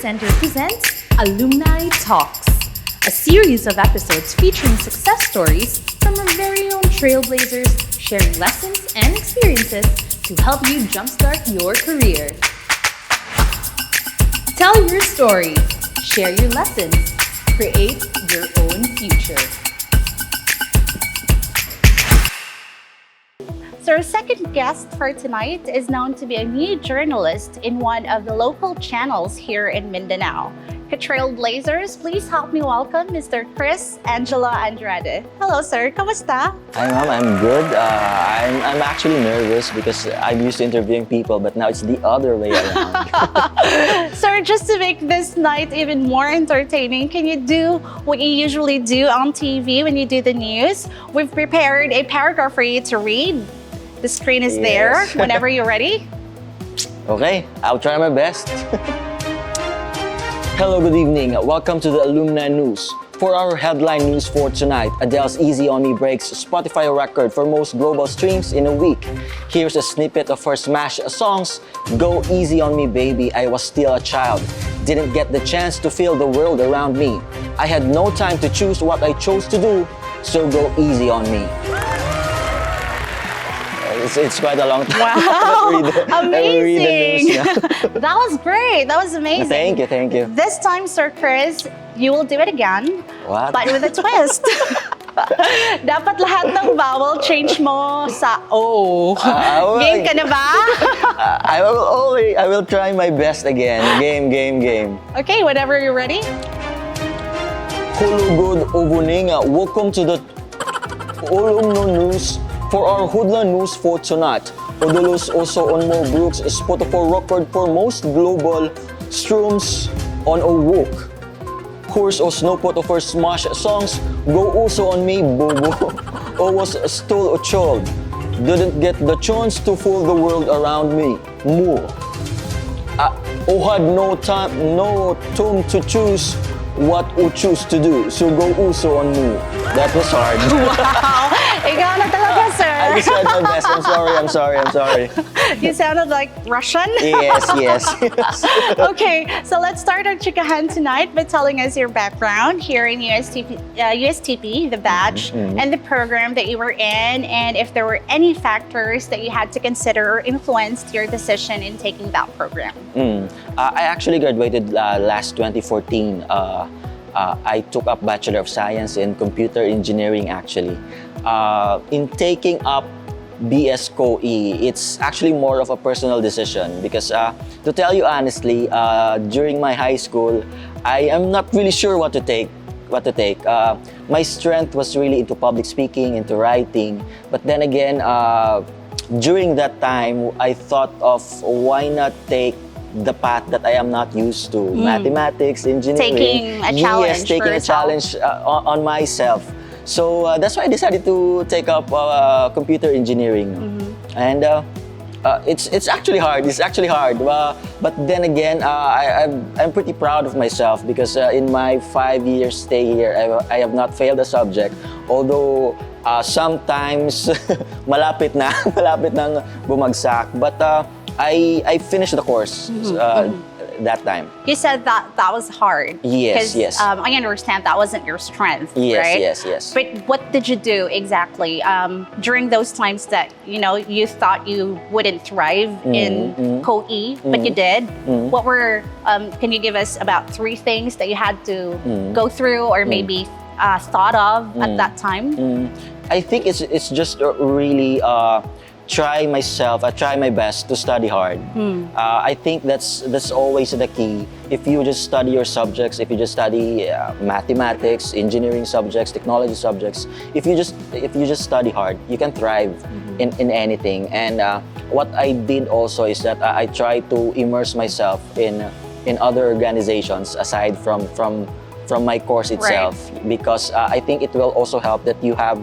Center presents Alumni Talks, a series of episodes featuring success stories from our very own trailblazers, sharing lessons and experiences to help you jumpstart your career. Tell your story, share your lessons, create your own future. So our second guest for tonight is known to be a new journalist in one of the local channels here in Mindanao. Trailblazers, please help me welcome Mr. Angela Andrade. Hello, sir. Kamusta? Hi, ma'am. I'm good. I'm actually nervous because I'm used to interviewing people, but now it's the other way around. Sir, just to make this night even more entertaining, can you do what you usually do on TV when you do the news? We've prepared a paragraph for you to read. The screen is there whenever you're ready. Okay, I'll try my best. Hello, good evening. Welcome to the Alumni News. For our headline news for tonight, Adele's Easy On Me breaks Spotify record for most global streams in a week. Here's a snippet of her smash songs, Go Easy On Me Baby, I Was Still a Child. Didn't get the chance to feel the world around me. I had no time to choose what I chose to do, so go easy on me. It's quite a long time. Wow, amazing. That was great. That was amazing. Thank you. This time, Sir Chris, you will do it again. What? But with a twist. Dapat lahat ng vowel change mo sa O. Game ka na ba? I will try my best again. Game. Okay, whenever you're ready. Hello, good evening. Welcome to the Alumni News. For our Hoodla news for tonight, Odolos also on Mo Brooks Spotify record for most global streams on a week. Course of Snowpot of her smash songs, Go Also On Me, Bobo, or was still a child. Didn't get the chance to fool the world around me. More. Had no time to choose what I choose to do. So go also on me. That was hard. Wow! Ikaw na talaga, sir. I just tried my best. I'm sorry. You sounded like Russian? Yes. Okay, so let's start our chikahan tonight by telling us your background here in USTP, the batch, and the program that you were in, and if there were any factors that you had to consider or influenced your decision in taking that program. I actually graduated last 2014. I took up Bachelor of Science in Computer Engineering actually. In taking up BS 𝐂𝐫𝐢, it's actually more of a personal decision because to tell you honestly, during my high school, I am not really sure what to take. My strength was really into public speaking, into writing, but then again, during that time, I thought of why not take the path that I am not used to, mathematics, engineering. Taking a challenge. Yes, taking a challenge on myself. So that's why I decided to take up computer engineering. And it's actually hard. But then again, I'm pretty proud of myself because in my 5 years stay here, I have not failed a subject. Although sometimes malapit nang bumagsak. But I finished the course that time. You said that was hard. Yes. I understand that wasn't your strength, right? Yes. But what did you do exactly during those times that you thought you wouldn't thrive in 𝐂𝐫𝐢, but you did? What were? Can you give us about 3 things that you had to go through or maybe thought of at that time? I think it's just really try my best to study hard. I think that's always the key. If you just study your subjects, if you just study mathematics, engineering subjects, technology subjects, if you just study hard, you can thrive in anything. And what I did also is that I try to immerse myself in other organizations aside from my course itself, because I think it will also help that you have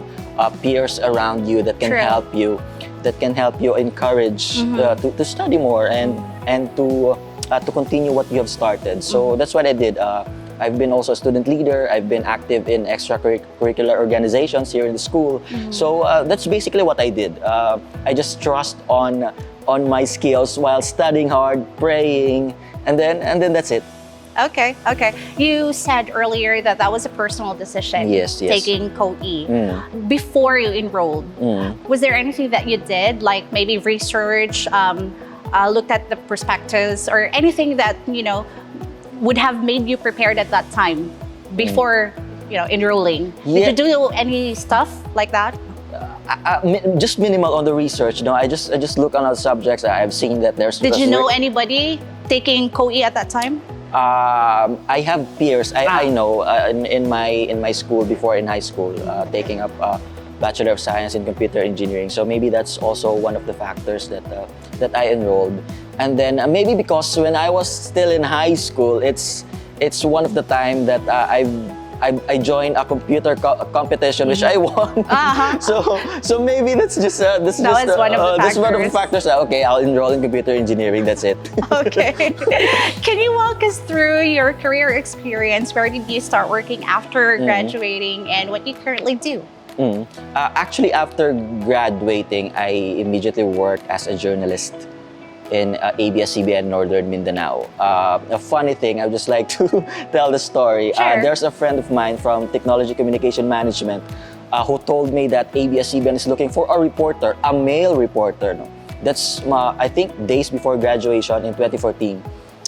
peers around you that can help you encourage to study more and to continue what you have started. So that's what I did. I've been also a student leader. I've been active in extracurricular organizations here in the school. So that's basically what I did. I just trust on my skills while studying hard, praying, and then that's it. Okay, okay. You said earlier that that was a personal decision. Yes, yes. Taking 𝐂𝐲𝐬. Before you enrolled, was there anything that you did, like maybe research, looked at the prospectus, or anything that, you know, would have made you prepared at that time before, you know, enrolling? Yeah. Did you do any stuff like that? Just minimal on the research. No, I just look on other subjects. I've seen that there's. Did you know anybody taking 𝐂𝐲𝐬 at that time? I have peers. I know in my school before in high school taking up Bachelor of Science in Computer Engineering. So maybe that's also one of the factors that I enrolled. And then maybe because when I was still in high school, it's one of the time that I joined a computer competition which I won. So maybe that's just one of the factors. Okay, I'll enroll in computer engineering. That's it. Okay. Can you walk us through your career experience? Where did you start working after graduating, and what you currently do? Actually, after graduating, I immediately worked as a journalist in ABS-CBN Northern Mindanao. A funny thing, I would just like to tell the story. Sure. There's a friend of mine from Technology Communication Management who told me that ABS-CBN is looking for a reporter, a male reporter. No? That's, I think, days before graduation in 2014.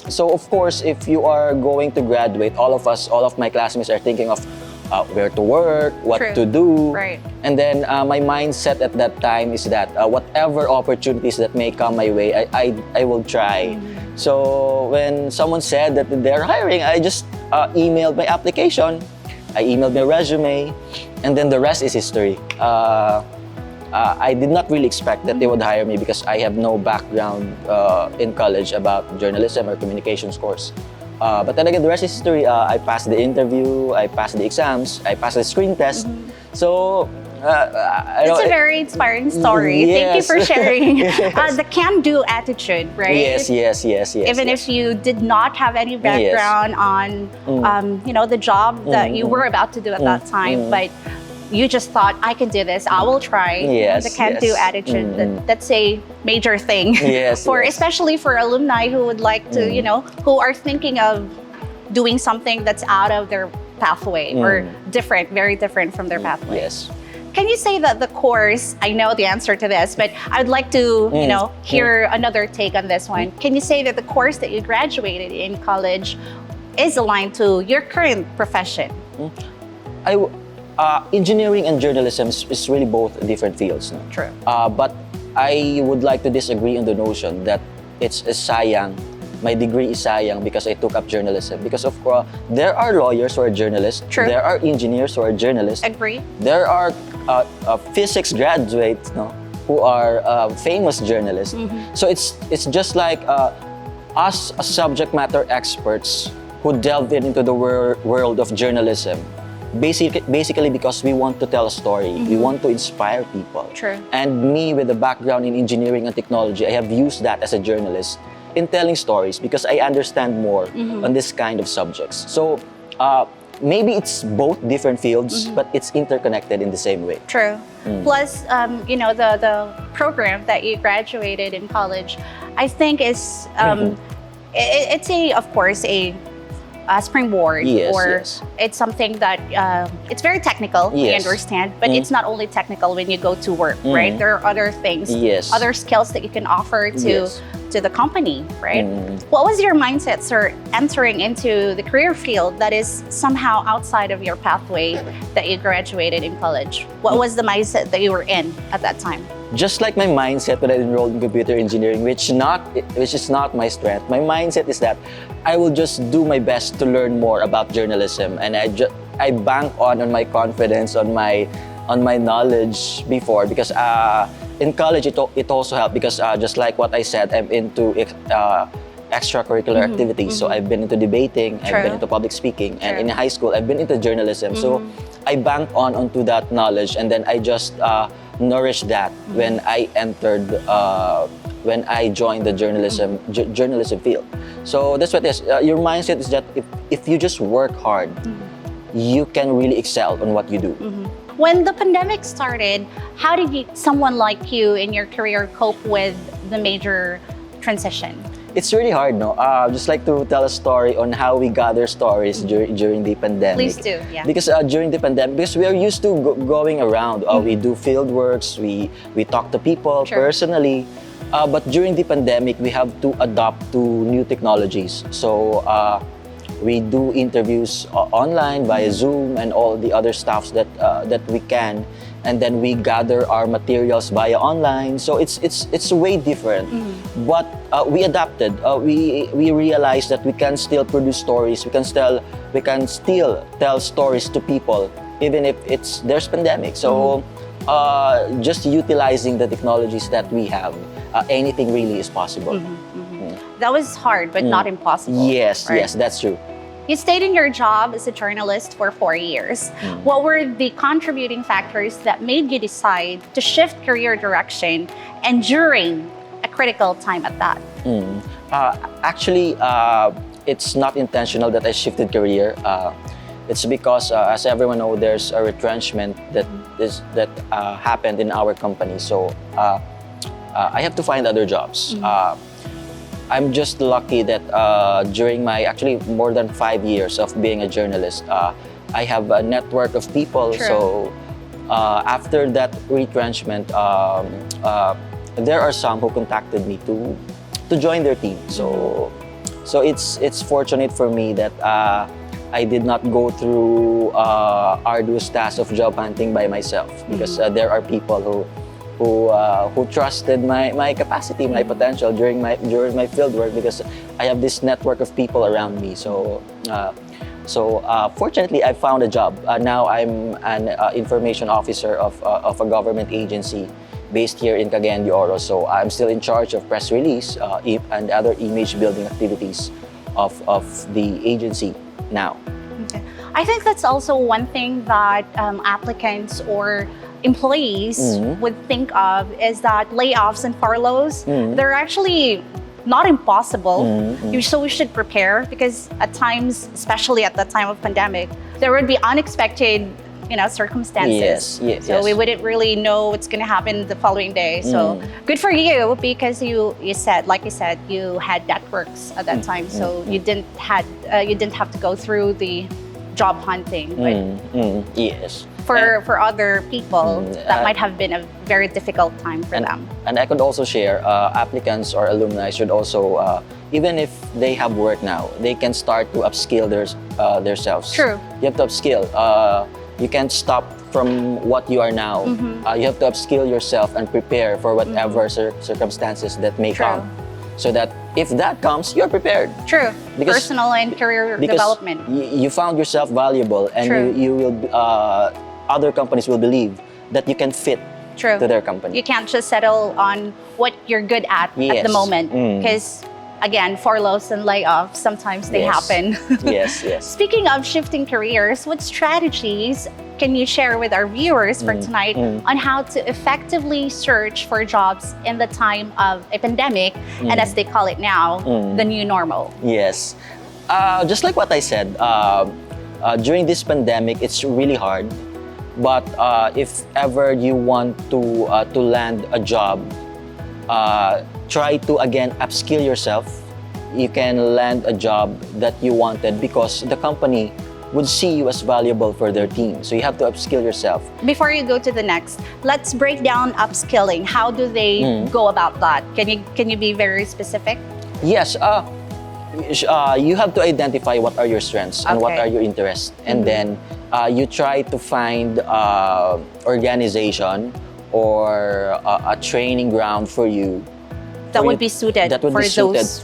So, of course, if you are going to graduate, all of my classmates are thinking of where to work, what to do. Right. And then my mindset at that time is that whatever opportunities that may come my way, I will try. So when someone said that they're hiring, I just emailed my application, I emailed my resume, and then the rest is history. I did not really expect that they would hire me because I have no background in college about journalism or communications course. But then again, the rest is history. I passed the interview, I passed the exams, I passed the screen test. So, it's a very inspiring story. Yes. Thank you for sharing. The can-do attitude, right? Yes. Even if you did not have any background on, you know, the job that you were about to do at that time, but you just thought, I can do this, I will try. The can-do attitude, that's a major thing. Especially for alumni who would like to, you know, who are thinking of doing something that's out of their pathway or different, very different from their pathway. Yes. Can you say that the course, I know the answer to this, but I'd like to, you know, hear another take on this one. Can you say that the course that you graduated in college is aligned to your current profession? Engineering and journalism is really both different fields. No? True. But I would like to disagree on the notion that it's a sayang. My degree is sayang because I took up journalism. Because of course, there are lawyers who are journalists. True. There are engineers who are journalists. Agree. There are physics graduates who are famous journalists. So it's just like us as subject matter experts who delve into the world of journalism. Basically because we want to tell a story, we want to inspire people. True. And me with a background in engineering and technology, I have used that as a journalist in telling stories because I understand more on this kind of subjects. So maybe it's both different fields, but it's interconnected in the same way. True. Plus, you know, the program that you graduated in college, I think is, it's of course, a springboard, it's something that it's very technical, I understand, but it's not only technical when you go to work, right? There are other things, other skills that you can offer to the company, right? What was your mindset, sir, entering into the career field that is somehow outside of your pathway that you graduated in college? What was the mindset that you were in at that time? Just like my mindset when I enrolled in computer engineering, which is not my strength, my mindset is that I will just do my best to learn more about journalism, and I bank on my confidence, on my knowledge before, because in college it also helped because just like what I said, I'm into extracurricular activities. So I've been into debating, I've been into public speaking, and in high school I've been into journalism. So I bank onto that knowledge, and then I just nourish that when I entered, when I joined the journalism field. So that's what it is. Your mindset is that if you just work hard, you can really excel on what you do. When the pandemic started, how did someone like you in your career cope with the major transition? It's really hard, no? Just like to tell a story on how we gather stories during the pandemic. Please do, yeah. Because during the pandemic, because we are used to going around, we do field works, we talk to people personally. But during the pandemic, we have to adapt to new technologies. So we do interviews online via Zoom and all the other stuffs that we can, and then we gather our materials via online. So it's way different. But we adapted. We realized that we can still produce stories. We can still tell stories to people even if there's pandemic. So just utilizing the technologies that we have, anything really is possible. That was hard, but not impossible. Yes, right? yes, that's true. You stayed in your job as a journalist for 4 years. What were the contributing factors that made you decide to shift career direction and during a critical time at that? Actually, it's not intentional that I shifted career. It's because, as everyone knows, there's a retrenchment that happened in our company. So I have to find other jobs. I'm just lucky that during my actually more than 5 years of being a journalist, I have a network of people. So after that retrenchment, there are some who contacted me to join their team. So it's fortunate for me that I did not go through arduous task of job hunting by myself, because there are people who trusted my capacity, my potential during my field work, because I have this network of people around me. So fortunately, I found a job. Now I'm an information officer of a government agency based here in 𝐂𝐫𝐢𝐬. So I'm still in charge of press release and other image building activities of the agency now. Okay. I think that's also one thing that applicants or employees would think of, is that layoffs and furloughs, they're actually not impossible. So we should prepare, because at times, especially at the time of pandemic, there would be unexpected circumstances. So we wouldn't really know what's going to happen the following day. So good for you, because you said, like you said, you had networks at that time. So you didn't have to go through the job hunting. But yes. For other people, that might have been a very difficult time for them. And I could also share, applicants or alumni should also, even if they have work now, they can start to upskill themselves. True. You have to upskill. You can't stop from what you are now. You have to upskill yourself and prepare for whatever circumstances that may come, so that if that comes, you're prepared. True. Personal and career development. You found yourself valuable, and you will. Other companies will believe that you can fit to their company. You can't just settle on what you're good at the moment, because again, furloughs and layoffs, sometimes they happen. Yes. Speaking of shifting careers, what strategies can you share with our viewers for tonight on how to effectively search for jobs in the time of a pandemic, and as they call it now, the new normal? Yes. Just like what I said, during this pandemic, it's really hard. But if ever you want to land a job, try to again upskill yourself. You can land a job that you wanted, because the company would see you as valuable for their team. So you have to upskill yourself. Before you go to the next, let's break down upskilling. How do they go about that? Can you be very specific? Yes. You have to identify what are your strengths and what are your interests, and then you try to find organization or a training ground for you that would be suited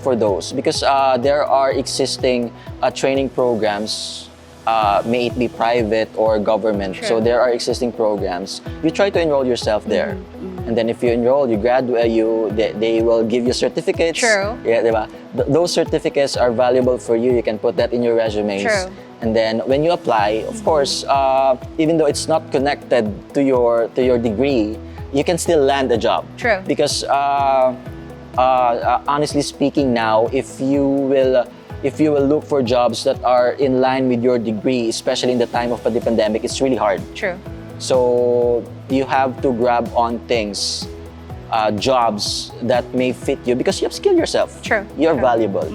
for those, because there are existing training programs, may it be private or government. So there are existing programs. You try to enroll yourself there. And then if you enroll, you graduate, they will give you certificates. True. Yeah, diba? Those certificates are valuable for you. You can put that in your resumes. True. And then when you apply, of course, even though it's not connected to your degree, you can still land a job. True. Because honestly speaking, now if you will look for jobs that are in line with your degree, especially in the time of the pandemic, it's really hard. True. So you have to grab on things jobs that may fit you because you have skilled yourself. True. You're True. valuable.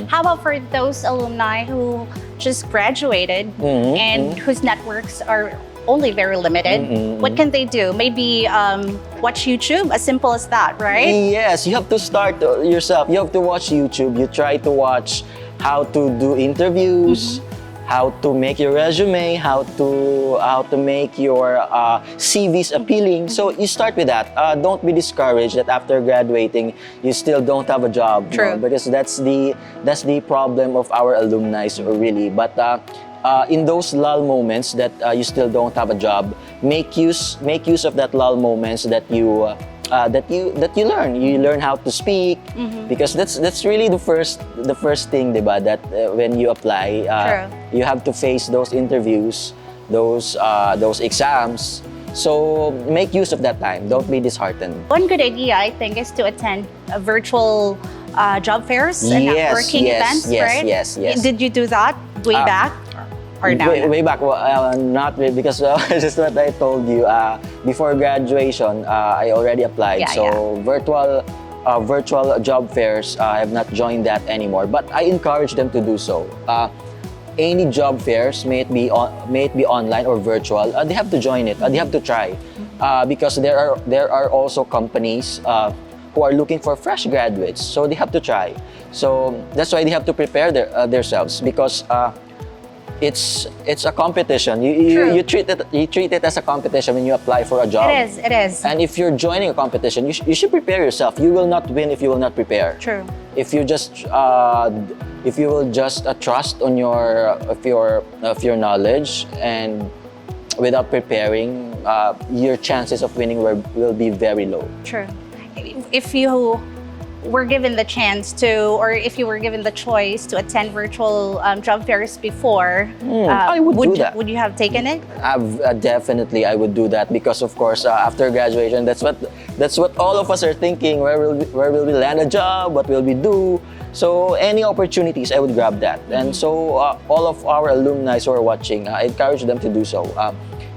How about for those alumni who just graduated and whose networks are only very limited? What can they do? Maybe watch YouTube, as simple as that, right? Yes, you have to start yourself. You have to watch YouTube. You try to watch how to do interviews, how to make your resume, how to make your CVs appealing. So you start with that. Don't be discouraged that after graduating you still don't have a job. True. Because that's the problem of our alumni, really. But in those lull moments that you still don't have a job, make use of that lull moments that you learn. You learn how to speak, because that's really the first thing, diba? That when you apply, you have to face those interviews, those exams. So make use of that time. Don't be disheartened. One good idea, I think, is to attend virtual job fairs and networking events, right? Yes. Did you do that way back? Or now? Way back, not really, because just what I told you, before graduation, I already applied. Virtual job fairs, I have not joined that anymore. But I encourage them to do so. Any job fairs, may it be online or virtual, they have to join it. They have to try, because there are also companies who are looking for fresh graduates, so they have to try. So that's why they have to prepare themselves, because it's a competition. You treat it as a competition when you apply for a job. It is. And if you're joining a competition, you should prepare yourself. You will not win if you will not prepare. True. If you will just trust on your knowledge and without preparing, your chances of winning will be very low. True. If you were given the chance to, or if you were given the choice to attend virtual job fairs before, I would do that. Would you have taken it? Definitely, I would do that, because of course, after graduation, that's what all of us are thinking. Where will we land a job? What will we do? So any opportunities, I would grab that. And so all of our alumni who are watching, I encourage them to do so.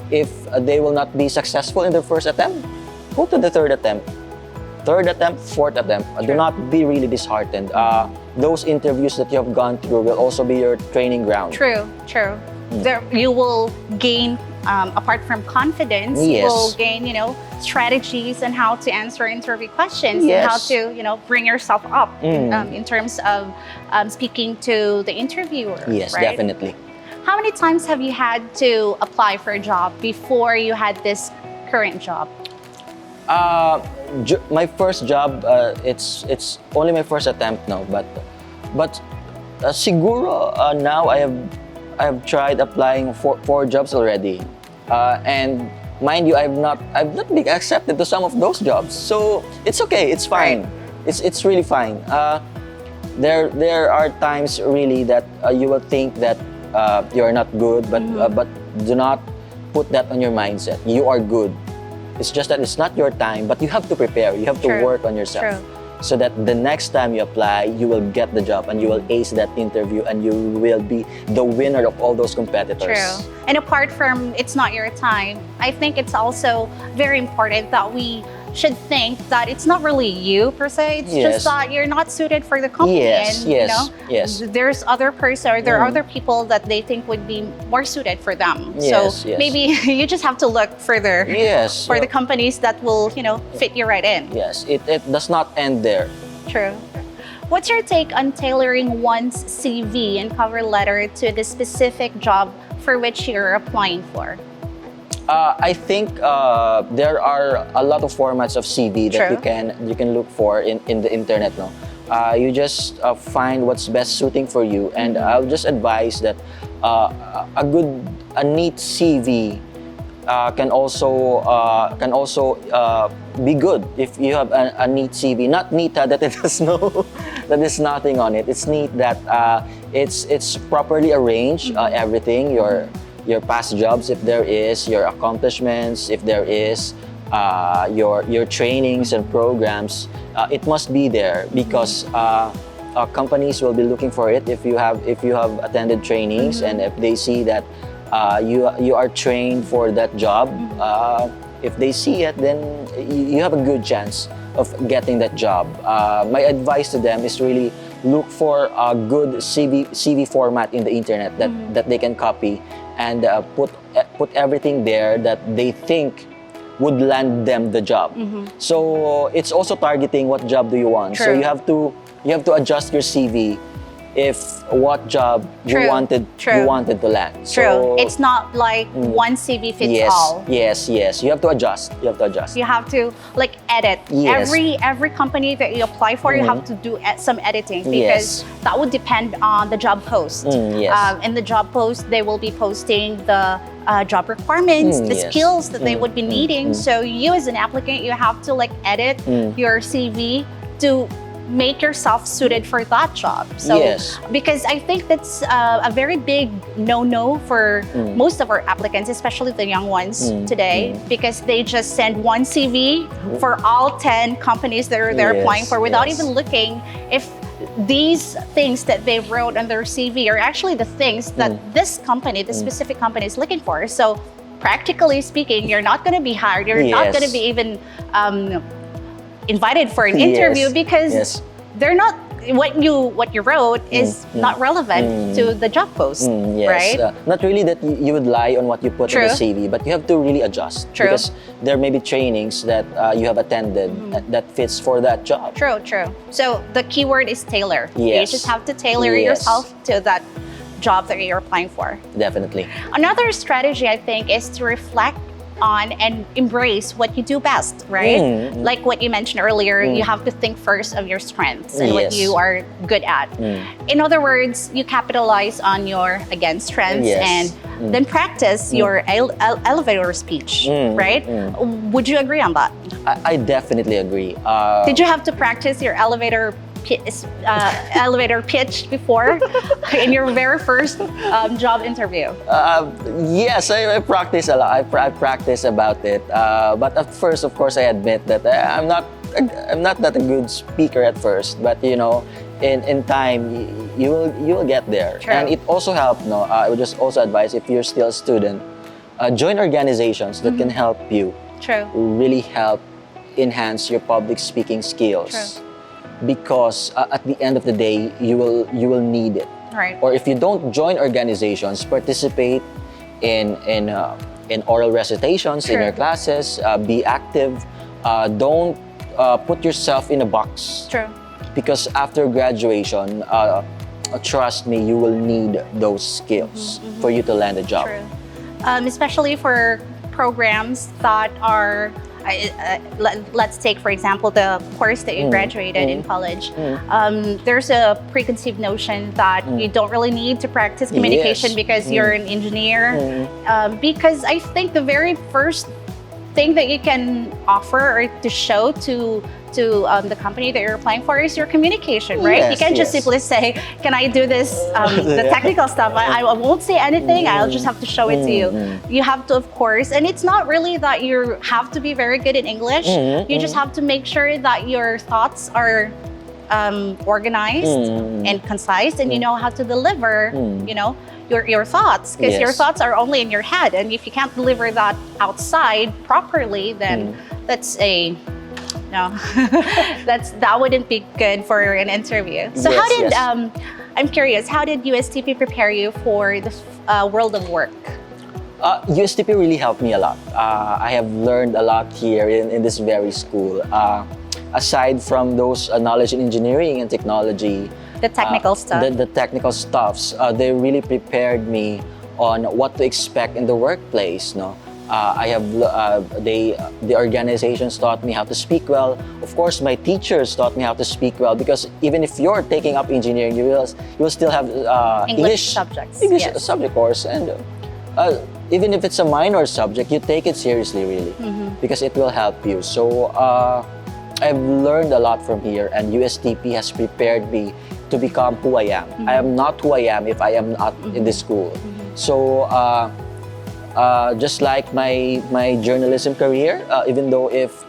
If they will not be successful in their first attempt, go to the third attempt, fourth attempt. Do not be really disheartened. Those interviews that you have gone through will also be your training ground. True. There, you will gain, apart from confidence, you will gain, strategies on how to answer interview questions, and how to, bring yourself up in terms of speaking to the interviewer. Yes, right? definitely. How many times have you had to apply for a job before you had this current job? My first job, it's only my first attempt now, but siguro now I have tried applying for 4 jobs already, and mind you, I've not been accepted to some of those jobs, so it's okay, it's fine. Right. It's really fine. There are times really that you will think that you are not good, but do not put that on your mindset. You are good. It's just that it's not your time, but you have to prepare. You have to work on yourself, so that the next time you apply, you will get the job and you will ace that interview and you will be the winner of all those competitors. True. And apart from it's not your time, I think it's also very important that we should think that it's not really you per se. It's just that you're not suited for the company. Yes. There's other person, or there are other people that they think would be more suited for them. So maybe you just have to look further for the companies that will, fit you right in. Yes, it does not end there. True. What's your take on tailoring one's CV and cover letter to the specific job for which you're applying for? I think there are a lot of formats of CV that you can look for in the internet. No, you just find what's best suiting for you, and I'll just advise that a neat CV can also be good if you have a neat CV. Not neat that it has that is nothing on it. It's neat that it's properly arranged, everything, your past jobs, if there is, your accomplishments, if there is, your trainings and programs, it must be there, because companies will be looking for it if you have attended trainings, and if they see that you are trained for that job, If they see it, then you have a good chance of getting that job. My advice to them is really look for a good CV format in the internet that they can copy and put everything there that they think would land them the job. So it's also targeting what job do you want. True. So you have to adjust your CV if what job you wanted to land. True. So, It's not like one CV fits all. Yes. You have to adjust. You have to adjust. You have to like edit. Yes. Every company that you apply for, you have to do some editing because that would depend on the job post. Yes. In the job post, they will be posting the job requirements, the skills that they would be needing. So you as an applicant, you have to like edit your CV to make yourself suited for that job. So because I think that's a very big no-no for most of our applicants, especially the young ones today, because they just send one CV for all 10 companies that they're applying for without even looking if these things that they wrote on their CV are actually the things that this company, this specific company is looking for. So practically speaking, you're not going to be hired. You're not going to be even invited for an interview because they're not what you wrote is not relevant to the job post, right? Not really that you would lie on what you put in the CV, but you have to really adjust because there may be trainings that you have attended that fits for that job. True. So the keyword is tailor. Yes. You just have to tailor yourself to that job that you're applying for. Definitely. Another strategy, I think, is to reflect on and embrace what you do best, right? Like what you mentioned earlier, you have to think first of your strengths and what you are good at. In other words, you capitalize on your, again, strengths and then practice your elevator speech, right? Would you agree on that? I definitely agree. Did you have to practice your elevator pitch before in your very first job interview? Yes, I practice a lot. I practice about it. But at first, of course, I admit that I'm not that a good speaker at first. But you know, in time, you will get there. True. And it also helps. No, I would just also advise if you're still a student, join organizations that can help you. True. Really help enhance your public speaking skills. True. Because at the end of the day, you will need it. Right. Or if you don't join organizations, participate in oral recitations in your classes. Be active. Don't put yourself in a box. True. Because after graduation, trust me, you will need those skills for you to land a job. True. Especially for programs that are. Let's take, for example, the course that you graduated in college. There's a preconceived notion that you don't really need to practice communication because you're an engineer. Because I think the very first thing that you can offer or to show to the company that you're applying for is your communication, right? You can't just simply say, can I do this, the technical stuff? I won't say anything, I'll just have to show it to you. You have to, of course, and it's not really that you have to be very good in English. You just have to make sure that your thoughts are organized and concise and you know how to deliver, you know, your thoughts, because your thoughts are only in your head, and if you can't deliver that outside properly, then that's a that wouldn't be good for an interview. So how did I'm curious, how did USTP prepare you for the world of work? USTP really helped me a lot. I have learned a lot here in this very school. Aside from those knowledge in engineering and technology, the technical stuff. The technical stuffs, they really prepared me on what to expect in the workplace. No, the organizations taught me how to speak well. Of course, my teachers taught me how to speak well, because even if you're taking up engineering, you will still have English subjects. English subject course, and even if it's a minor subject, you take it seriously, really, because it will help you. So I've learned a lot from here, and USTP has prepared me to become who I am. I am not who I am if I am not in this school. So just like my journalism career, even though if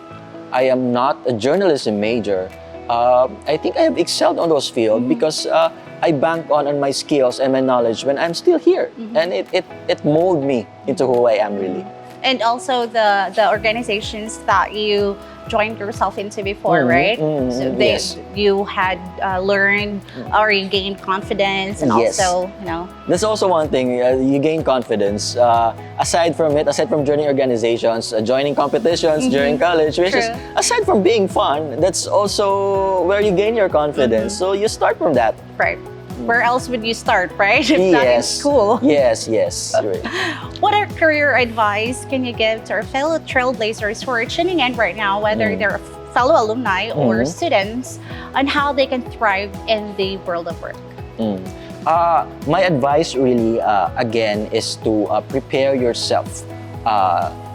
I am not a journalism major, I think I have excelled on those fields because I bank on my skills and my knowledge when I'm still here, and it molded me into who I am, really. And also the organizations that you joined yourself into before, right? So yes. you had learned or you gained confidence, and Yes. also, you know. That's also one thing, you gain confidence. Aside from joining organizations, joining competitions during college, which is, True. aside from being fun, that's also where you gain your confidence. So you start from that. Right. Where else would you start, right? If not in Yes. school. Yes, yes. Right. What career advice can you give to our fellow trailblazers who are tuning in right now, whether they're fellow alumni or students, on how they can thrive in the world of work? My advice really, again, is to prepare yourself.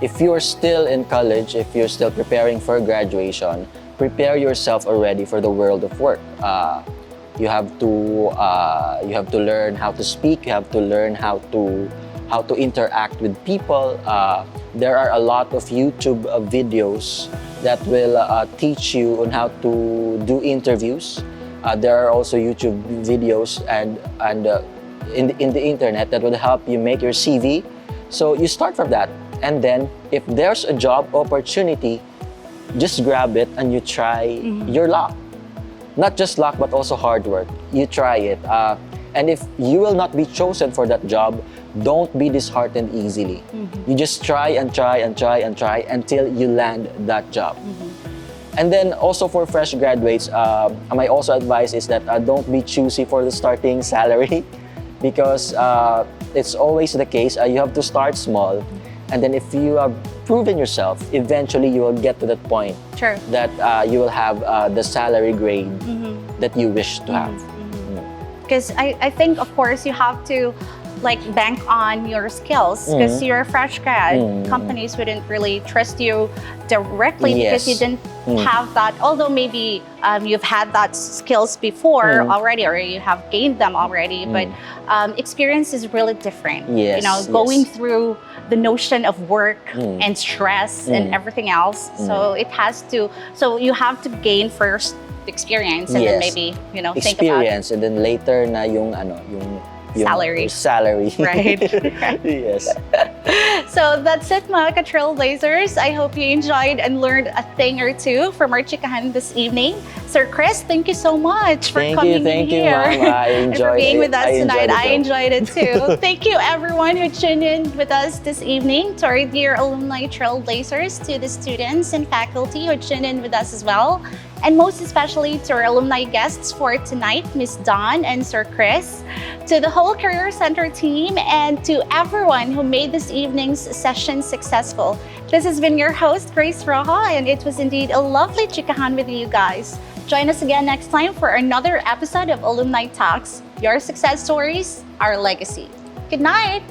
If you're still in college, if you're still preparing for graduation, prepare yourself already for the world of work. You have to learn how to speak. You have to learn how to interact with people. There are a lot of YouTube videos that will teach you on how to do interviews. There are also YouTube videos and in the internet that will help you make your CV. So you start from that, and then if there's a job opportunity, just grab it and you try your luck. Not just luck, but also hard work. You try it. And if you will not be chosen for that job, don't be disheartened easily. You just try and try and try and try until you land that job. And then also for fresh graduates, my also advice is that don't be choosy for the starting salary, because it's always the case. You have to start small. And then if you have proven yourself, eventually you will get to that point that you will have the salary grade that you wish to have. Because I think, of course, you have to like bank on your skills, because you're a fresh grad. Companies wouldn't really trust you directly because you didn't have that, although maybe you've had that skills before already, or you have gained them already, but experience is really different. Yes, you know, going through the notion of work and stress and everything else. So so you have to gain first experience, and then maybe, you know, think about experience, and then later na yung salary. Right. Yes. So that's it, mga ka-trailblazers. I hope you enjoyed and learned a thing or two from our chikahan this evening. Sir Chris, thank you so much for coming thank in you, here. Ma'am. I enjoyed and for being it. with us tonight. I enjoyed it too. too. Thank you, everyone who tuned in with us this evening, to our dear alumni trailblazers, to the students and faculty who tuned in with us as well, and most especially to our alumni guests for tonight, Miss Dawn and Sir Chris, to the whole Career Center team, and to everyone who made this evening's session successful. This has been your host, Grace Roja, and it was indeed a lovely chikahan with you guys. Join us again next time for another episode of Alumni Talks, your success stories, our legacy. Good night!